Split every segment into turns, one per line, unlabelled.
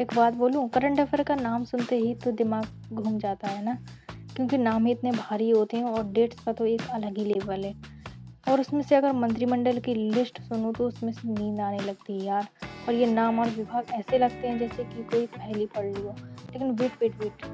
एक बात बोलूँ, करंट अफ़ेयर का नाम सुनते ही तो दिमाग घूम जाता है ना, क्योंकि नाम ही इतने भारी होते हैं और डेट्स का तो एक अलग ही लेवल है। और उसमें से अगर मंत्रिमंडल की लिस्ट सुनूँ तो उसमें से नींद आने लगती है यार। और ये नाम और विभाग ऐसे लगते हैं जैसे कि कोई पहेली पढ़ ली हो। लेकिन वेट,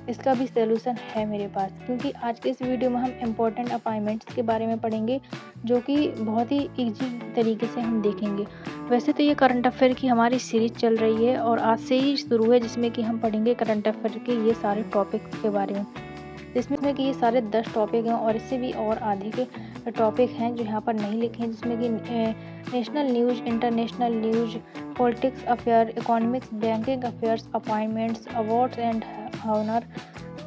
इसका भी सॉल्यूशन है मेरे पास, क्योंकि आज के इस वीडियो में हम इम्पोर्टेंट अपॉइंटमेंट्स के बारे में पढ़ेंगे, जो कि बहुत ही ईज़ी तरीके से हम देखेंगे। वैसे तो ये करंट अफ़ेयर की हमारी सीरीज़ चल रही है और आज से ही शुरू है, जिसमें कि हम पढ़ेंगे करंट अफ़ेयर के ये सारे टॉपिक्स के बारे में। जिसमें कि ये सारे 10 टॉपिक हैं और इससे भी और आधे के टॉपिक हैं जो यहाँ पर नहीं लिखे हैं, जिसमें कि national news, international news, politics affair, economics, banking affairs, appointments, awards and honour,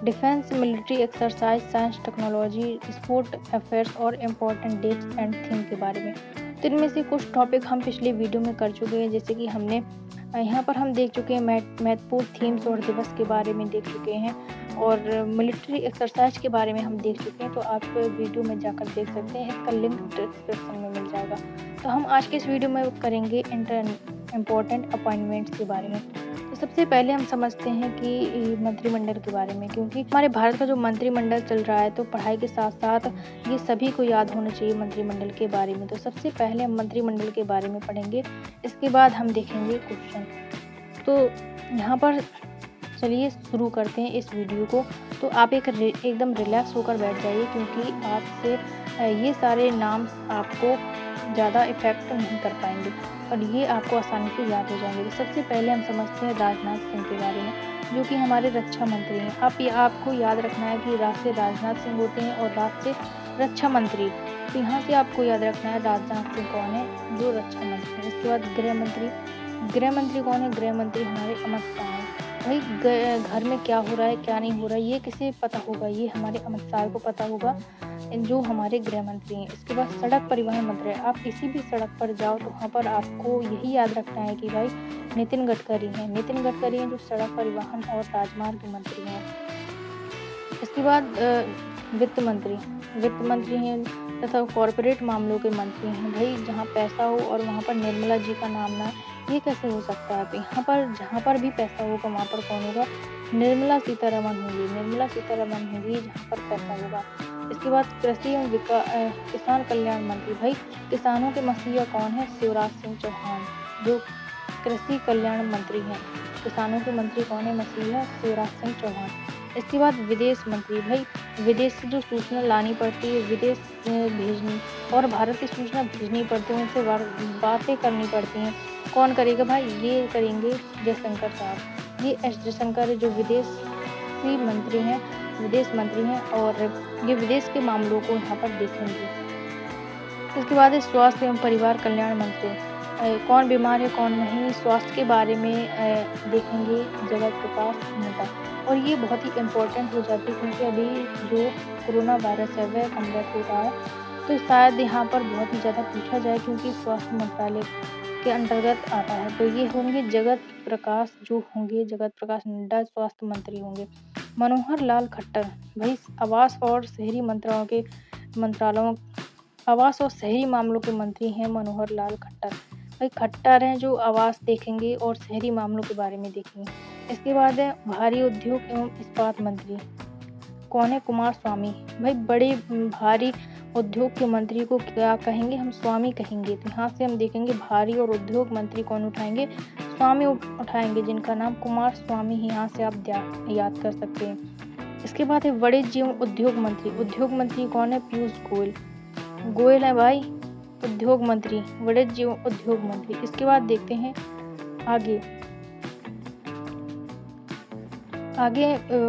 defence, military exercise, science, technology, sport affairs और इम्पोर्टेंट डेट्स एंड थीम के बारे में। तो इनमें से कुछ टॉपिक हम पिछले वीडियो में कर चुके हैं, जैसे कि हमने यहाँ पर हम देख चुके हैं महत्वपूर्ण थीम्स और दिवस के बारे में देख चुके हैं, और मिलिट्री एक्सरसाइज के बारे में हम देख चुके हैं। तो आप वीडियो में जाकर देख सकते हैं, इसका लिंक डिस्क्रिप्शन में मिल जाएगा। तो हम आज के इस वीडियो में करेंगे इम्पोर्टेंट अपॉइंटमेंट्स के बारे में। तो सबसे पहले हम समझते हैं कि मंत्रिमंडल के बारे में, क्योंकि हमारे भारत का जो मंत्रिमंडल चल रहा है, तो पढ़ाई के साथ साथ ये सभी को याद होना चाहिए मंत्रिमंडल के बारे में। तो सबसे पहले हम मंत्रिमंडल के बारे में पढ़ेंगे, इसके बाद हम देखेंगे क्वेश्चन। तो यहाँ पर चलिए शुरू करते हैं इस वीडियो को। तो आप एकदम रिलैक्स होकर बैठ जाइए, क्योंकि आपसे ये सारे नाम आपको ज़्यादा इफ़ेक्ट नहीं कर पाएंगे और ये आपको आसानी से याद हो जाएंगे। तो सबसे पहले हम समझते हैं राजनाथ सिंह के बारे में, जो कि हमारे रक्षा मंत्री हैं। आपको याद रखना है कि राज से राजनाथ सिंह होते हैं और राज से रक्षा मंत्री। तो यहाँ से आपको याद रखना है राजनाथ सिंह कौन है, जो रक्षा मंत्री हैं। इसके बाद गृह मंत्री कौन है? गृह मंत्री हमारे अमित शाह हैं। भाई घर में क्या हो रहा है, क्या नहीं हो रहा है, ये किसे पता होगा? ये हमारे अमित शाह को पता होगा, जो हमारे गृह मंत्री हैं। इसके बाद सड़क परिवहन मंत्री है। आप किसी भी सड़क पर जाओ तो वहाँ पर आपको यही याद रखना है कि भाई नितिन गडकरी हैं, जो सड़क परिवहन और राजमार्ग मंत्री हैं। इसके बाद वित्त मंत्री हैं तथा कॉरपोरेट मामलों के मंत्री हैं। भाई जहाँ पैसा हो और वहाँ पर निर्मला जी का नाम ना, ये कैसे हो सकता है? तो यहाँ पर जहाँ पर भी पैसा होगा वहाँ पर कौन होगा? निर्मला सीतारमण होंगी जहाँ पर पैसा होगा। इसके बाद कृषि एवं किसान कल्याण मंत्री। भाई किसानों के मसीहा कौन है? शिवराज सिंह चौहान, जो कृषि कल्याण मंत्री हैं। किसानों के मंत्री कौन है? मसीहा शिवराज सिंह चौहान। इसके बाद विदेश मंत्री। भाई विदेश से जो सूचना लानी पड़ती है, विदेश भेजनी और भारत की सूचना भेजनी पड़ती है, उनसे बातें करनी पड़ती हैं। कौन करेगा? भाई ये करेंगे जयशंकर साहब। ये एस जयशंकर है, जो विदेश मंत्री हैं और ये विदेश के मामलों को यहाँ पर देखेंगे। इसके बाद है स्वास्थ्य एवं परिवार कल्याण मंत्री। कौन बीमार है, कौन नहीं, स्वास्थ्य के बारे में देखेंगे जगत प्रकाश नड्डा। और ये बहुत ही इम्पोर्टेंट हो जाती है, क्योंकि अभी जो कोरोना वायरस है वह कम बैक हो रहा है, तो शायद यहाँ पर बहुत ही ज़्यादा पूछा जाए, क्योंकि स्वास्थ्य मंत्रालय के अंतर्गत आता है। तो ये होंगे जगत प्रकाश नड्डा, स्वास्थ्य मंत्री होंगे। मनोहर लाल खट्टर। भाई आवास और शहरी मामलों के मंत्री हैं मनोहर लाल खट्टर। भाई खट्टर हैं, जो आवास देखेंगे और शहरी मामलों के बारे में देखेंगे। इसके बाद है भारी उद्योग एवं इस्पात मंत्री। कौन है? कुमार स्वामी। भाई बड़े भारी उद्योग के मंत्री को क्या कहेंगे? हम स्वामी कहेंगे। तो यहाँ से हम देखेंगे भारी और उद्योग मंत्री कौन उठाएंगे? स्वामी उठाएंगे, जिनका नाम कुमार स्वामी है। यहाँ से आप याद कर सकते हैं। इसके बाद है वाणिज्य एवं उद्योग मंत्री कौन है? पीयूष गोयल है भाई उद्योग मंत्री, वाणिज्य एवं उद्योग मंत्री। इसके बाद देखते हैं आगे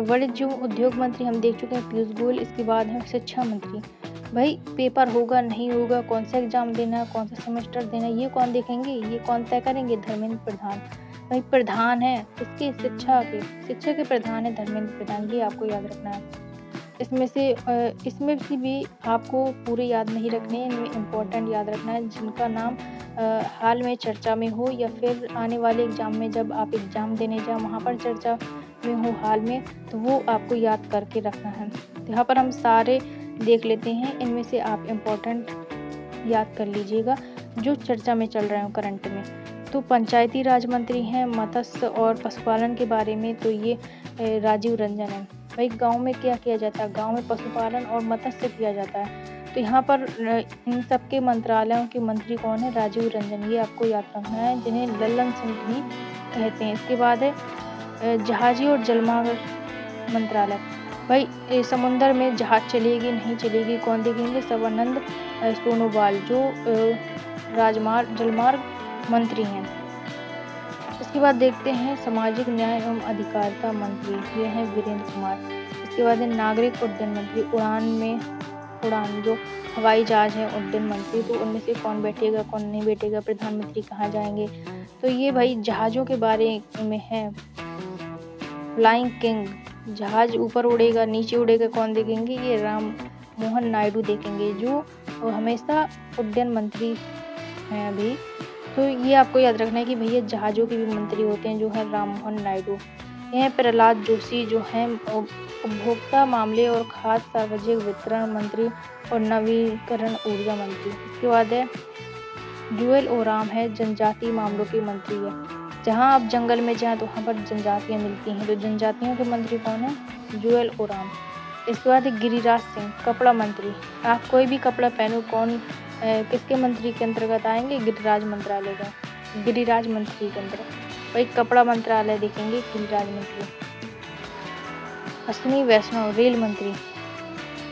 वाणिज्य एवं उद्योग मंत्री हम देख चुके हैं, पीयूष गोयल। इसके बाद है शिक्षा मंत्री। भाई पेपर होगा नहीं होगा, कौन सा एग्जाम देना है, कौन सा सेमेस्टर देना है, ये कौन देखेंगे, ये कौन तय करेंगे? धर्मेंद्र प्रधान। भाई प्रधान है इसके शिक्षा के प्रधान है धर्मेंद्र प्रधान, ये आपको याद रखना है। इसमें से भी आपको पूरे याद नहीं रखने हैं, इनमें इम्पोर्टेंट याद रखना है, जिनका नाम हाल में चर्चा में हो या फिर आने वाले एग्जाम में जब आप एग्जाम देने जाओ वहाँ पर चर्चा में हो हाल में, तो वो आपको याद करके रखना है। तो यहाँ पर हम सारे देख लेते हैं, इनमें से आप इम्पोर्टेंट याद कर लीजिएगा जो चर्चा में चल रहे हो करंट में। तो पंचायती राज मंत्री हैं मत्स्य और पशुपालन के बारे में, तो ये राजीव रंजन है। भाई गांव में क्या किया जाता है, गांव में पशुपालन और मत्स्य किया जाता है। तो यहाँ पर इन सबके मंत्रालयों के मंत्री कौन है, राजीव रंजन, ये आपको याद रखना है, जिन्हें लल्लन सिंह भी कहते हैं। इसके बाद है जहाजी और जलमार्ग मंत्रालय। भाई समुद्र में जहाज चलेगी नहीं चलेगी कौन देखेंगे, सर्बानंद सोनोवाल, जो जलमार्ग मंत्री हैं। इसके बाद देखते हैं सामाजिक न्याय एवं अधिकारिता मंत्री, ये हैं वीरेंद्र कुमार। इसके बाद है नागरिक उड्डयन मंत्री, उड़ान जो हवाई जहाज है उड्डयन मंत्री, तो उनमें से कौन बैठेगा कौन नहीं बैठेगा, प्रधानमंत्री कहाँ जाएंगे, तो ये भाई जहाज़ों के बारे में है। फ्लाइंग किंग, जहाज ऊपर उड़ेगा नीचे उड़ेगा कौन देखेंगे, ये राम मोहन नायडू देखेंगे, जो हमेशा उड्डयन मंत्री हैं अभी। तो ये आपको याद रखना है कि भैया जहाज़ों के भी मंत्री होते हैं, जो है राम मोहन नायडू। यह प्रहलाद जोशी, जो हैं उपभोक्ता मामले और खाद्य सार्वजनिक वितरण मंत्री और नवीकरण ऊर्जा मंत्री। इसके बाद है जुएल ओराम है, जनजातीय मामलों के मंत्री है। जहां आप जंगल में जाएं तो वहां पर जनजातियां मिलती हैं, तो जनजातियों के मंत्री कौन है, जुएल ओराम। इसके बाद है गिरिराज सिंह, कपड़ा मंत्री। आप कोई भी कपड़ा पहनो कौन किसके मंत्री के अंतर्गत आएंगे, गिरिराज मंत्रालय का, गिरिराज मंत्री के अंतर्गत। भाई कपड़ा मंत्रालय देखेंगे, गिरिराज मंत्री। अश्विनी वैष्णव, रेल मंत्री।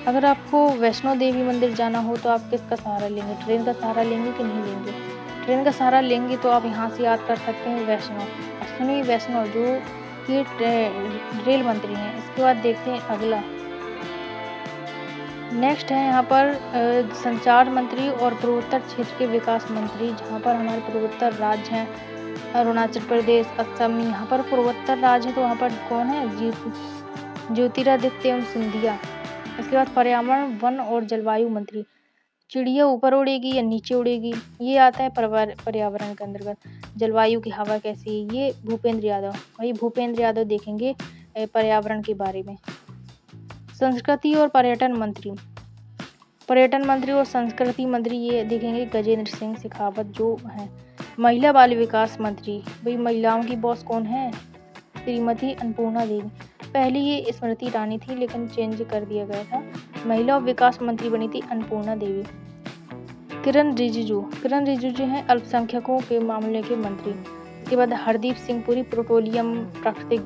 अगर आपको वैष्णो देवी मंदिर जाना हो तो आप किसका सहारा लेंगे, ट्रेन का सहारा लेंगे कि नहीं लेंगे, ट्रेन का सहारा लेंगे तो आप यहाँ से याद कर सकते हैं वैष्णव, अश्विनी वैष्णव, जो कि रेल मंत्री हैं। इसके बाद देखते हैं अगला, नेक्स्ट है यहाँ पर संचार मंत्री और पूर्वोत्तर क्षेत्र के विकास मंत्री, जहाँ पर हमारे पूर्वोत्तर राज्य हैं अरुणाचल प्रदेश, असम। यहाँ पर पूर्वोत्तर राज्य है तो वहाँ पर कौन है, ज्योतिरादित्य सिंधिया। इसके बाद पर्यावरण वन और जलवायु मंत्री, चिड़िया ऊपर उड़ेगी या नीचे उड़ेगी, ये आता है पर्यावरण के अंतर्गत। जलवायु की हवा कैसी, ये भूपेंद्र यादव। भाई भूपेंद्र यादव देखेंगे पर्यावरण के बारे में। संस्कृति और पर्यटन मंत्री, पर्यटन मंत्री और संस्कृति मंत्री ये देखेंगे गजेंद्र सिंह शेखावत, जो हैं। महिला बाल विकास मंत्री, भाई महिलाओं की बॉस कौन है, श्रीमती अन्नपूर्णा देवी। पहले ये स्मृति ईरानी थी लेकिन चेंज कर दिया गया था, महिला और विकास मंत्री बनी थी अन्नपूर्णा देवी। किरण रिजिजू हैं अल्पसंख्यकों के मामले के मंत्री। इसके बाद हरदीप सिंह पुरी, पेट्रोलियम प्राकृतिक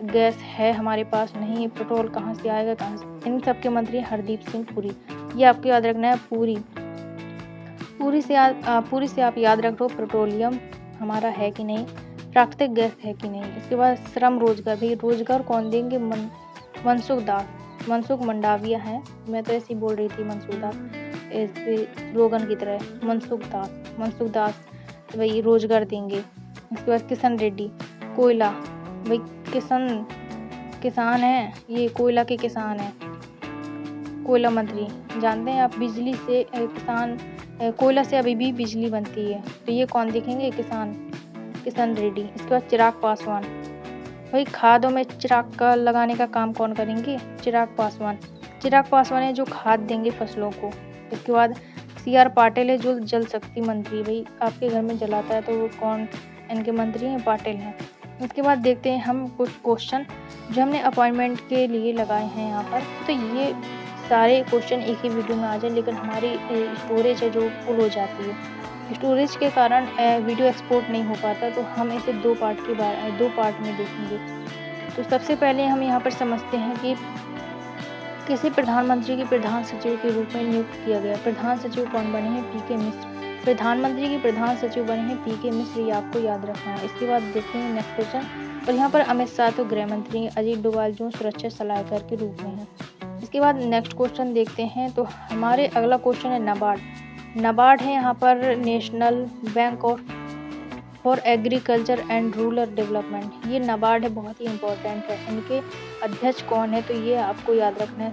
गैस है हमारे पास नहीं, पेट्रोल कहाँ से आएगा कहाँ से, इन सब के मंत्री हरदीप सिंह पुरी। ये आपको याद रखना है, पूरी से आप याद रख लो पेट्रोलियम हमारा है कि नहीं, प्राकृतिक गैस है कि नहीं। इसके बाद श्रम रोजगार, भाई रोजगार कौन देंगे, मनसुख मंडाविया है, मैं तो ऐसे ही बोल रही थी मनसुख दास, ऐसे स्लोगन की तरह, मनसुख दास भाई रोजगार देंगे। इसके बाद किशन रेड्डी, कोयला, भाई किसान है, ये कोयला के किसान है, कोयला मंत्री। जानते हैं आप बिजली से कोयला से अभी भी बिजली बनती है, तो ये कौन देखेंगे, किशन रेड्डी। इसके बाद चिराग पासवान, भाई खादों में चिराग का लगाने का काम कौन करेंगे, चिराग पासवान है, जो खाद देंगे फसलों को। इसके बाद CR पाटिल है, जो जल शक्ति मंत्री, भाई आपके घर में जलाता है तो वो कौन इनके मंत्री हैं, पाटिल हैं। इसके बाद देखते हैं हम कुछ क्वेश्चन जो हमने अपॉइंटमेंट के लिए लगाए हैं यहाँ पर। तो ये सारे क्वेश्चन एक ही वीडियो में आ जाए, लेकिन हमारी स्टोरेज है जो फुल हो जाती है, स्टोरेज के कारण वीडियो एक्सपोर्ट नहीं हो पाता, तो हम इसे दो पार्ट में देखेंगे। तो सबसे पहले हम यहाँ पर समझते हैं कि किसी प्रधानमंत्री के प्रधान सचिव के रूप में नियुक्त किया गया। प्रधान सचिव कौन बने हैं, PK मिश्र। प्रधानमंत्री के प्रधान सचिव बने हैं PK मिश्र, ये आपको याद रखना है। इसके बाद देखते हैं नेक्स्ट क्वेश्चन, और यहाँ पर अमित शाह तो गृह मंत्री हैं, अजीत डोभाल जो सुरक्षा सलाहकार के रूप में हैं। इसके बाद नेक्स्ट क्वेश्चन देखते हैं, तो हमारे अगला क्वेश्चन है नाबार्ड है यहाँ पर national bank for agriculture and rural development. ये नाबार्ड है, बहुत ही इंपॉर्टेंट है। इनके अध्यक्ष कौन है, तो ये आपको याद रखना है,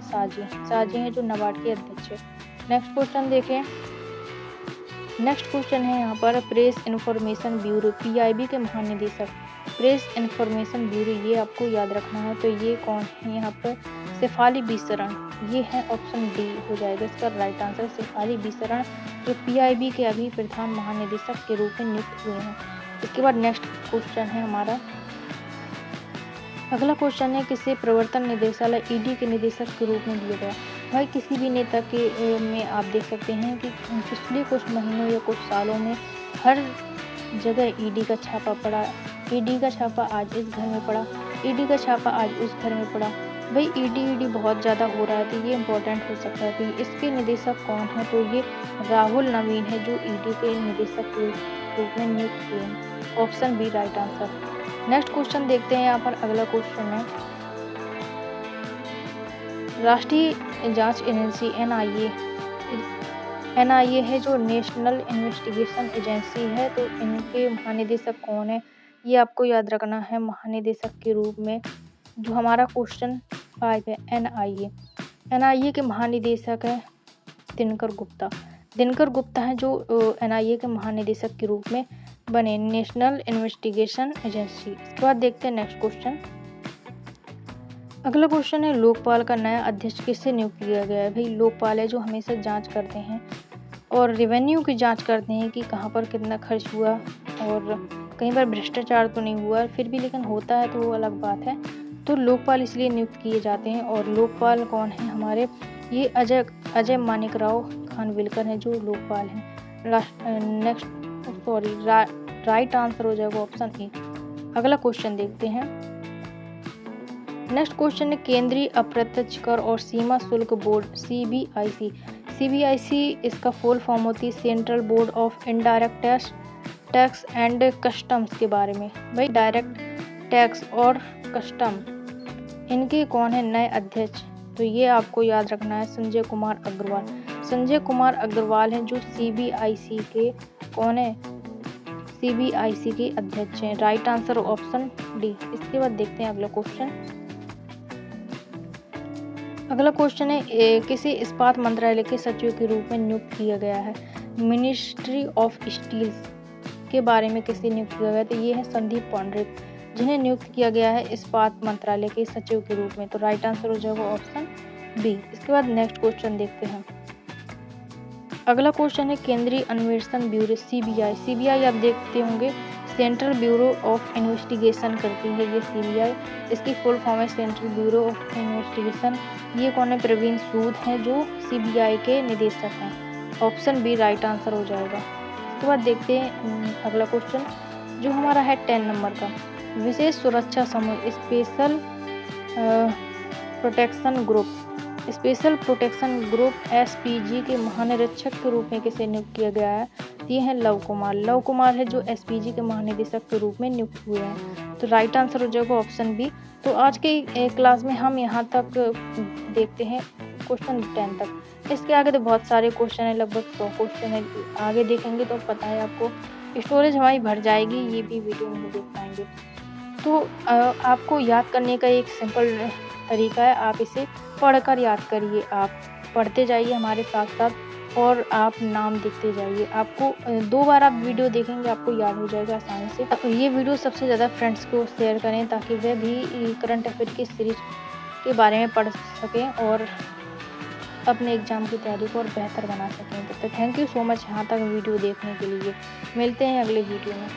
साजी हैं जो नाबार्ड के अध्यक्ष है। नेक्स्ट क्वेश्चन देखें, नेक्स्ट क्वेश्चन है यहाँ पर प्रेस इन्फॉर्मेशन ब्यूरो, PIB के महानिदेशक, प्रेस इन्फॉर्मेशन ब्यूरो, ये आपको याद रखना है। तो ये कौन है यहाँ पर, शेफाली बीसरण, ये है ऑप्शन डी हो जाएगा इसका राइट आंसर, शेफाली बीसरण, जो पीआईबी के अभी प्रधान महानिदेशक के रूप में नियुक्त हुए हैं। इसके बाद नेक्स्ट क्वेश्चन है हमारा, अगला क्वेश्चन है किसे प्रवर्तन निदेशालय ईडी के निदेशक के रूप में दिया गया। भाई किसी भी नेता के में आप देख सकते हैं कि पिछले कुछ महीनों या कुछ सालों में हर जगह ईडी का छापा पड़ा, ईडी का छापा आज इस घर में पड़ा, ईडी का छापा आज उस घर में पड़ा। भाई ईडी बहुत ज़्यादा हो रहा है, तो ये इम्पोर्टेंट हो सकता है कि इसके निदेशक कौन है, तो ये राहुल नवीन है जो ईडी के निदेशक के रूप में नियुक्त हुए हैं। Option B right answer. Next question देखते हैं, यहाँ पर अगला क्वेश्चन है, राष्ट्रीय जांच एजेंसी एनआईए है जो नेशनल इन्वेस्टिगेशन एजेंसी है, तो इनके महानिदेशक कौन है, ये आपको याद रखना है। महानिदेशक के रूप में जो हमारा क्वेश्चन 5 है, एनआईए के महानिदेशक है दिनकर गुप्ता। दिनकर गुप्ता है जो एनआईए के महानिदेशक के रूप में बने, नेशनल इन्वेस्टिगेशन एजेंसी। इसके बाद देखते हैं नेक्स्ट क्वेश्चन, अगला क्वेश्चन है, लोकपाल का नया अध्यक्ष किससे नियुक्त किया गया है। भाई लोकपाल है जो हमेशा जांच करते हैं और रेवेन्यू की जांच करते हैं कि कहाँ पर कितना खर्च हुआ और कहीं पर भ्रष्टाचार तो नहीं हुआ, फिर भी लेकिन होता है तो वो अलग बात है। तो लोकपाल इसलिए नियुक्त किए जाते हैं। और लोकपाल कौन है हमारे, ये अजय मानिकराव खानविलकर हैं जो लोकपाल हैं। नेक्स्ट राइट आंसर हो जाएगा ऑप्शन ए। अगला क्वेश्चन देखते हैं, नेक्स्ट क्वेश्चन है, केंद्रीय अप्रत्यक्ष कर और सीमा शुल्क बोर्ड सीबीआईसी इसका फुल फॉर्म होती है central board of indirect tax and customs के बारे में। भाई डायरेक्ट टैक्स और कस्टम इनके कौन है नए अध्यक्ष, तो ये आपको याद रखना है संजय कुमार अग्रवाल। संजय कुमार अग्रवाल हैं जो सीबीआईसी के कौन है, सीबीआईसी के अध्यक्ष हैं। Right answer option D. इसके बाद देखते हैं अगला क्वेश्चन, अगला क्वेश्चन है, किसी इस्पात मंत्रालय के सचिव के रूप में नियुक्त किया गया है। मिनिस्ट्री ऑफ स्टील्स के बारे में किसे नियुक्त किया गया, तो ये है संदीप पौंड्रिक जिन्हें नियुक्त किया गया है इस्पात मंत्रालय के सचिव के रूप में। तो राइट आंसर हो जाएगा ऑप्शन बी। इसके बाद नेक्स्ट क्वेश्चन देखते हैं, अगला क्वेश्चन है, केंद्रीय अन्वेषण ब्यूरो सीबीआई आप देखते होंगे सेंट्रल ब्यूरो ऑफ इन्वेस्टिगेशन करती है ये सीबीआई, इसकी फुल फॉर्म है सेंट्रल ब्यूरो ऑफ इन्वेस्टिगेशन। ये कौन है, प्रवीण सूद हैं जो सीबीआई के निदेशक हैं। ऑप्शन बी राइट आंसर हो जाएगा। इसके बाद देखते हैं अगला क्वेश्चन जो हमारा है 10 नंबर का, विशेष सुरक्षा समूह स्पेशल प्रोटेक्शन ग्रुप एसपीजी के महानिरीक्षक के रूप में किसे नियुक्त किया गया है, ये है लव कुमार है जो एसपीजी के महानिदेशक के रूप में नियुक्त हुए हैं। तो राइट आंसर हो जाएगा ऑप्शन बी। तो आज के क्लास में हम यहाँ तक देखते हैं क्वेश्चन 10 तक। इसके आगे तो बहुत सारे क्वेश्चन है, लगभग 100 क्वेश्चन है, आगे देखेंगे तो पता है आपको स्टोरेज हमारी भर जाएगी, ये भी वीडियो नहीं देख पाएंगे। तो आपको याद करने का एक सिंपल तरीका है, आप इसे पढ़कर याद करिए, आप पढ़ते जाइए हमारे साथ साथ और आप नाम देखते जाइए। आपको 2 बार आप वीडियो देखेंगे आपको याद हो जाएगा आसानी से। तो ये वीडियो सबसे ज़्यादा फ्रेंड्स को शेयर करें ताकि वे भी करंट अफेयर की सीरीज के बारे में पढ़ सकें और अपने एग्ज़ाम की तैयारी को और बेहतर बना सकें। तो थैंक यू सो मच यहाँ तक वीडियो देखने के लिए। मिलते हैं अगले वीडियो में।